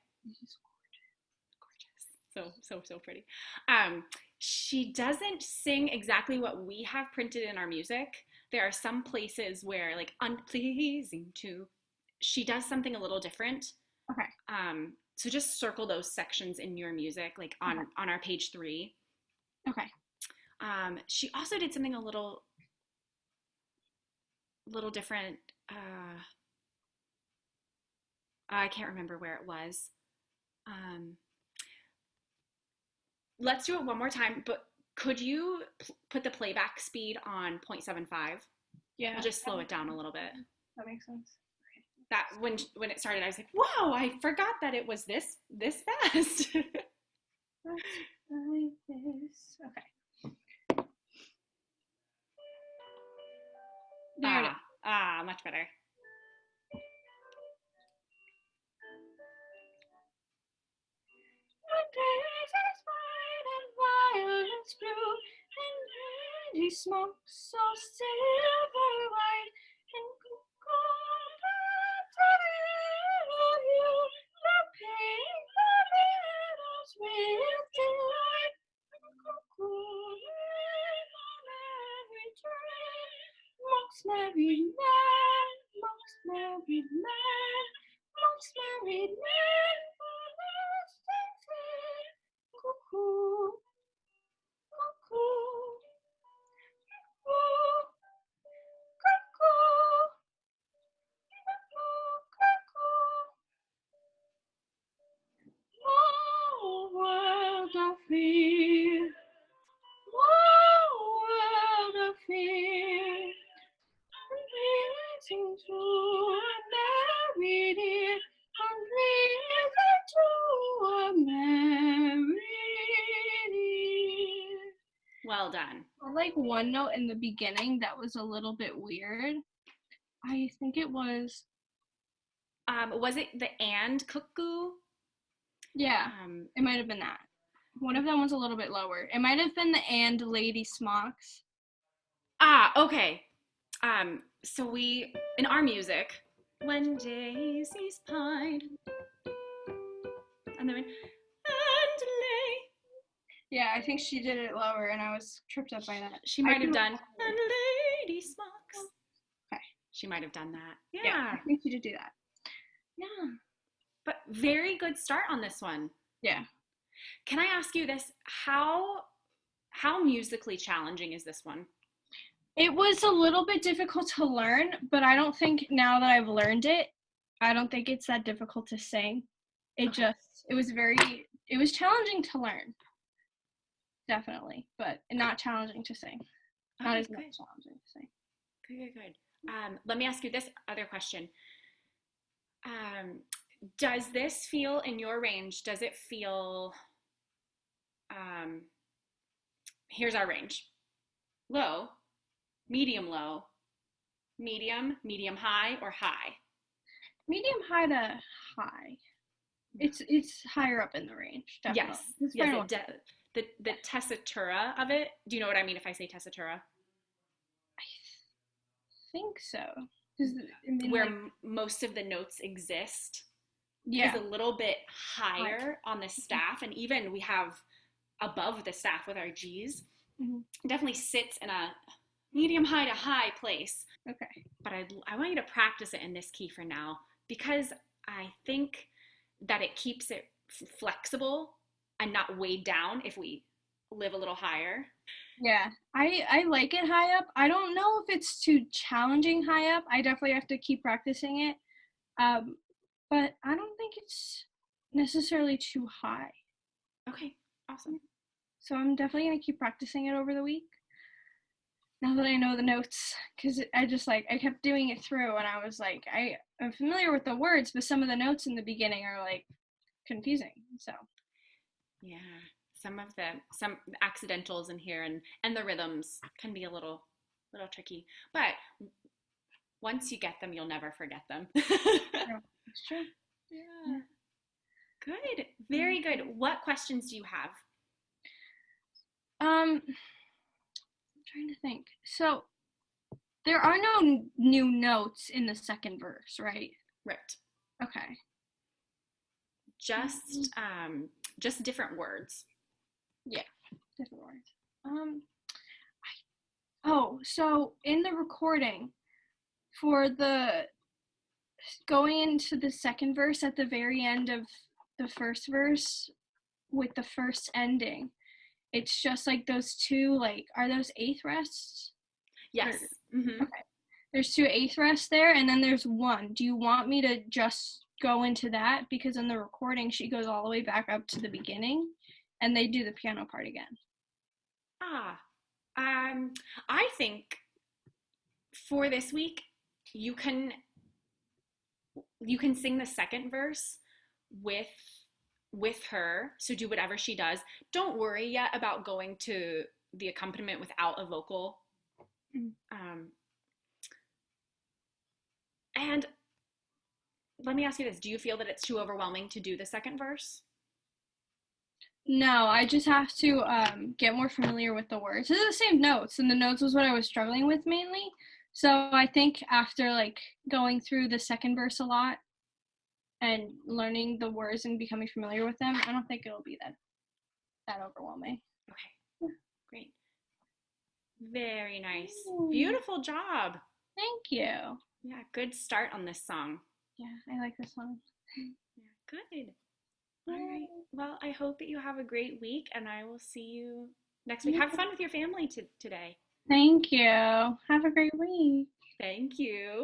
Speaker 1: Gorgeous. So pretty. She doesn't sing exactly what we have printed in our music. There are some places where, like, unpleasing to, she does something a little different.
Speaker 2: Okay.
Speaker 1: So just circle those sections in your music, like on our page 3.
Speaker 2: Okay.
Speaker 1: She also did something a little different. I can't remember where it was. Let's do it one more time, but could you put the playback speed on 0.75?
Speaker 2: Yeah.
Speaker 1: I'll just slow it down a little bit.
Speaker 2: That makes sense.
Speaker 1: That when it started, I was like, whoa, I forgot that it was this fast.
Speaker 2: Like this. Okay. There it is.
Speaker 1: Much better.
Speaker 2: When daisies bright and violets blue, and lady smokes so silver white, and cuckoo of you, the pink the meadows with delight. Cuckoo on every tree, Monk's married man, Monk's married man, Monk's married man for this city. Cuckoo, cuckoo, cuckoo, cuckoo, cuckoo. Oh, world of fear, oh, world of fear. Pleasing to a merry dear, pleasing to a merry dear.
Speaker 1: Well done.
Speaker 2: Like one note in the beginning that was a little bit weird. I think it was.
Speaker 1: Was it the and cuckoo?
Speaker 2: Yeah, it might have been that. One of them was a little bit lower. It might have been the and lady smocks.
Speaker 1: Okay. So we, in our music, when daisies pied, and then and lay.
Speaker 2: Yeah, I think she did it lower, and I was tripped up by that.
Speaker 1: She might have done and lady smocks.
Speaker 2: Okay.
Speaker 1: She might have done that.
Speaker 2: Yeah, I think she did do that. Yeah.
Speaker 1: But very good start on this one.
Speaker 2: Yeah.
Speaker 1: Can I ask you this? How musically challenging is this one?
Speaker 2: It was a little bit difficult to learn, but I don't think now that I've learned it, I don't think it's that difficult to sing. It was challenging to learn. Definitely, but not challenging to sing. Not as much challenging to sing.
Speaker 1: Good. Let me ask you this other question. Does this feel in your range? Does it feel? Here's our range: low, medium low, medium high, or high?
Speaker 2: Medium high to high. It's higher up in the range, definitely.
Speaker 1: Yes,
Speaker 2: It's
Speaker 1: yes,
Speaker 2: fine.
Speaker 1: the tessitura of it. Do you know what I mean if I say tessitura?
Speaker 2: I think so. 'Cause, I mean,
Speaker 1: Where
Speaker 2: like,
Speaker 1: most of the notes exist is
Speaker 2: yeah.
Speaker 1: a little bit higher on the staff, and even we have above the staff with our G's.
Speaker 2: Mm-hmm.
Speaker 1: It definitely sits in a medium high to high place.
Speaker 2: Okay.
Speaker 1: But I want you to practice it in this key for now, because I think that it keeps it flexible and not weighed down if we live a little higher.
Speaker 2: Yeah, I like it high up. I don't know if it's too challenging high up. I definitely have to keep practicing it. Um, but I don't think it's necessarily too high.
Speaker 1: Okay, awesome.
Speaker 2: So I'm definitely gonna keep practicing it over the week. Now that I know the notes, because I kept doing it through, and I was like, I'm familiar with the words, but some of the notes in the beginning are like confusing. So
Speaker 1: Yeah, some accidentals in here, and the rhythms can be a little tricky, but once you get them, you'll never forget them.
Speaker 2: yeah, it's true.
Speaker 1: Yeah. Good. Very good. What questions do you have?
Speaker 2: I'm trying to think. So there are no new notes in the second verse, right?
Speaker 1: Right.
Speaker 2: Okay.
Speaker 1: Just different words.
Speaker 2: Yeah, different words. So in the recording for the going into the second verse at the very end of the first verse with the first ending, it's just like those two, like, are those eighth rests?
Speaker 1: Yes. Mm-hmm.
Speaker 2: Okay. There's two eighth rests there, and then there's one. Do you want me to just go into that? Because in the recording, she goes all the way back up to the beginning, and they do the piano part again.
Speaker 1: I think for this week, you can sing the second verse with her. So do whatever she does. Don't worry yet about going to the accompaniment without a vocal. And let me ask you this: do you feel that it's too overwhelming to do the second verse?
Speaker 2: No, I just have to get more familiar with the words. They're the same notes, and the notes was what I was struggling with mainly. So I think after like going through the second verse a lot and learning the words and becoming familiar with them, I don't think it'll be that overwhelming.
Speaker 1: Okay, great. Very nice. Beautiful job.
Speaker 2: Thank you.
Speaker 1: Yeah, good start on this song.
Speaker 2: Yeah, I like this song.
Speaker 1: Yeah, good. All right. Well, I hope that you have a great week, and I will see you next week. Have fun with your family today.
Speaker 2: Thank you. Have a great week.
Speaker 1: Thank you.